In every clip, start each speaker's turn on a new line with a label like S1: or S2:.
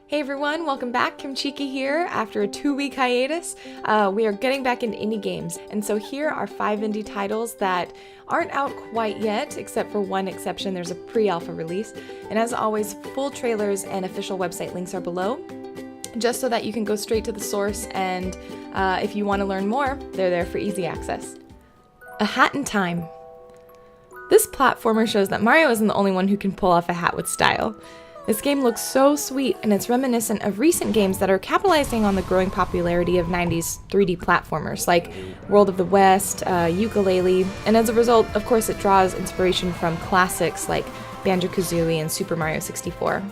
S1: Hey everyone, welcome back. Kimchica here. After a 2-week hiatus, we are getting back into indie games. And so here are 5 indie titles that aren't out quite yet, except for one exception. There's a pre-alpha release. And as always, full trailers and official website links are below, just so that you can go straight to the source. And if you want to learn more, they're there for easy access. A Hat in Time. This platformer shows that Mario isn't the only one who can pull off a hat with style. This game looks so sweet, and it's reminiscent of recent games that are capitalizing on the growing popularity of 90s 3D platformers like World of the West, Yooka-Laylee, and as a result, of course, it draws inspiration from classics like Banjo-Kazooie and Super Mario 64.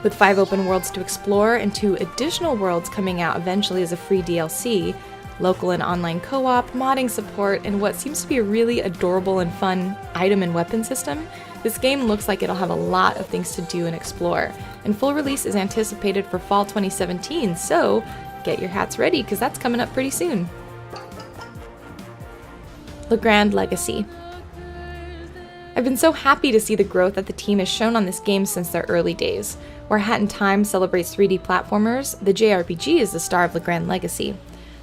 S1: With 5 open worlds to explore and 2 additional worlds coming out eventually as a free DLC, local and online co-op, modding support, and what seems to be a really adorable and fun item and weapon system, this game looks like it'll have a lot of things to do and explore, and full release is anticipated for fall 2017, so get your hats ready because that's coming up pretty soon. Legrand Legacy. I've been so happy to see the growth that the team has shown on this game since their early days. Where Hat in Time celebrates 3D platformers, the JRPG is the star of Legrand Legacy.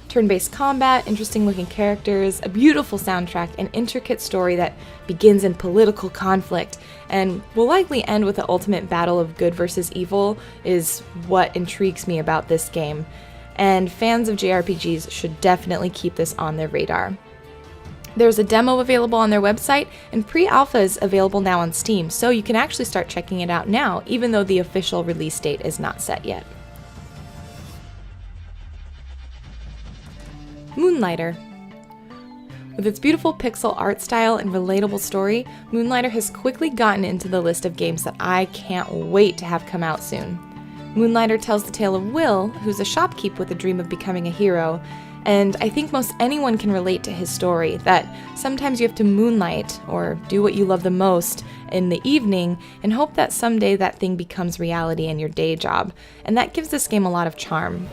S1: Turn-based combat, interesting-looking characters, a beautiful soundtrack, an intricate story that begins in political conflict and will likely end with the ultimate battle of good versus evil is what intrigues me about this game. And fans of JRPGs should definitely keep this on their radar. There's a demo available on their website, and pre-alpha is available now on Steam, so you can actually start checking it out now, even though the official release date is not set yet. Moonlighter. With its beautiful pixel art style and relatable story, Moonlighter has quickly gotten into the list of games that I can't wait to have come out soon. Moonlighter tells the tale of Will, who's a shopkeep with a dream of becoming a hero, and I think most anyone can relate to his story, that sometimes you have to moonlight, or do what you love the most, in the evening, and hope that someday that thing becomes reality in your day job, and that gives this game a lot of charm.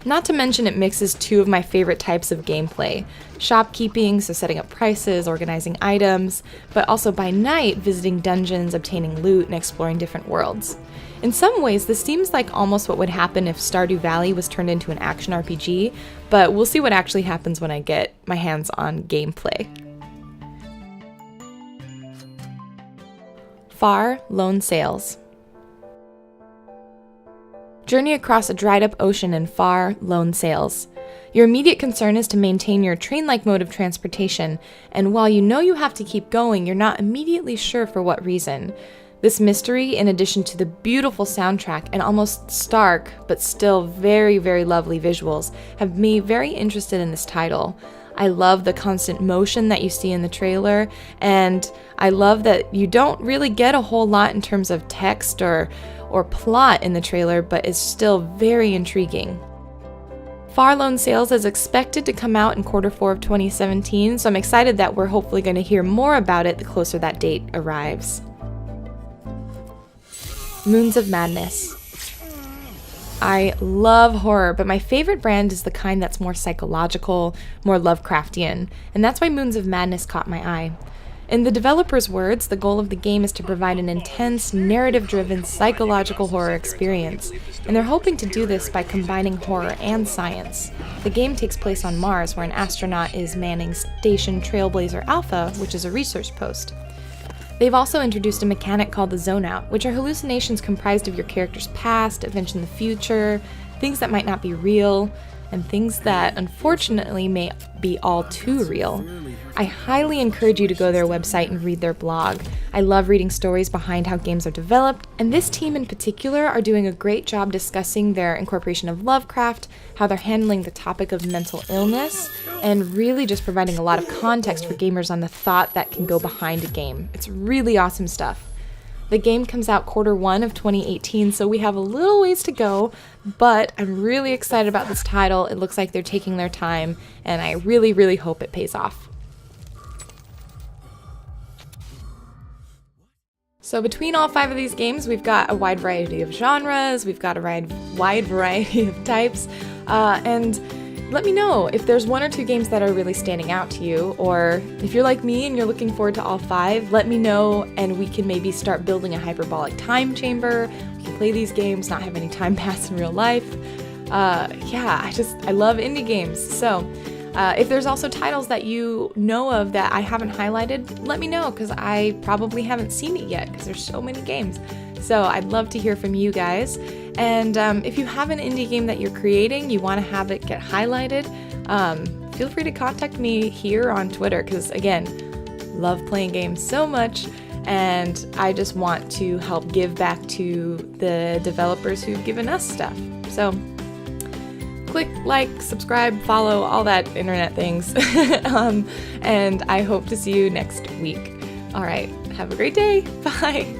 S1: Not to mention it mixes 2 of my favorite types of gameplay, shopkeeping, so setting up prices, organizing items, but also by night visiting dungeons, obtaining loot, and exploring different worlds. In some ways, this seems like almost what would happen if Stardew Valley was turned into an action RPG, but we'll see what actually happens when I get my hands on gameplay. Far Lone Sails. Journey across a dried-up ocean in Far Lone Sails. Your immediate concern is to maintain your train-like mode of transportation, and while you know you have to keep going, you're not immediately sure for what reason. This mystery, in addition to the beautiful soundtrack and almost stark, but still very, very lovely visuals, have me very interested in this title. I love the constant motion that you see in the trailer, and I love that you don't really get a whole lot in terms of text or plot in the trailer, but is still very intriguing. Far Lone Sails is expected to come out in Q4 of 2017, so I'm excited that we're hopefully going to hear more about it the closer that date arrives. Moons of Madness. I love horror, but my favorite brand is the kind that's more psychological, more Lovecraftian, and that's why Moons of Madness caught my eye. In the developer's words, the goal of the game is to provide an intense, narrative-driven, psychological horror experience, and they're hoping to do this by combining horror and science. The game takes place on Mars, where an astronaut is manning Station Trailblazer Alpha, which is a research post. They've also introduced a mechanic called the Zone Out, which are hallucinations comprised of your character's past, events in the future, things that might not be real, and things that unfortunately may be all too real. I highly encourage you to go to their website and read their blog. I love reading stories behind how games are developed, and this team in particular are doing a great job discussing their incorporation of Lovecraft, how they're handling the topic of mental illness, and really just providing a lot of context for gamers on the thought that can go behind a game. It's really awesome stuff. The game comes out Q1 of 2018, so we have a little ways to go, but I'm really excited about this title. It looks like they're taking their time, and I really, really hope it pays off. So between all 5 of these games, we've got a wide variety of genres, we've got a wide variety of types, and let me know if there's 1 or 2 games that are really standing out to you, or if you're like me and you're looking forward to all 5, let me know and we can maybe start building a hyperbolic time chamber. We can play these games, not have any time pass in real life. Yeah, I love indie games. So if there's also titles that you know of that I haven't highlighted, let me know, because I probably haven't seen it yet because there's so many games. So I'd love to hear from you guys. And if you have an indie game that you're creating, you want to have it get highlighted, feel free to contact me here on Twitter, because again, love playing games so much, and I just want to help give back to the developers who've given us stuff. So click like, subscribe, follow, all that internet things. And I hope to see you next week. All right, have a great day. Bye.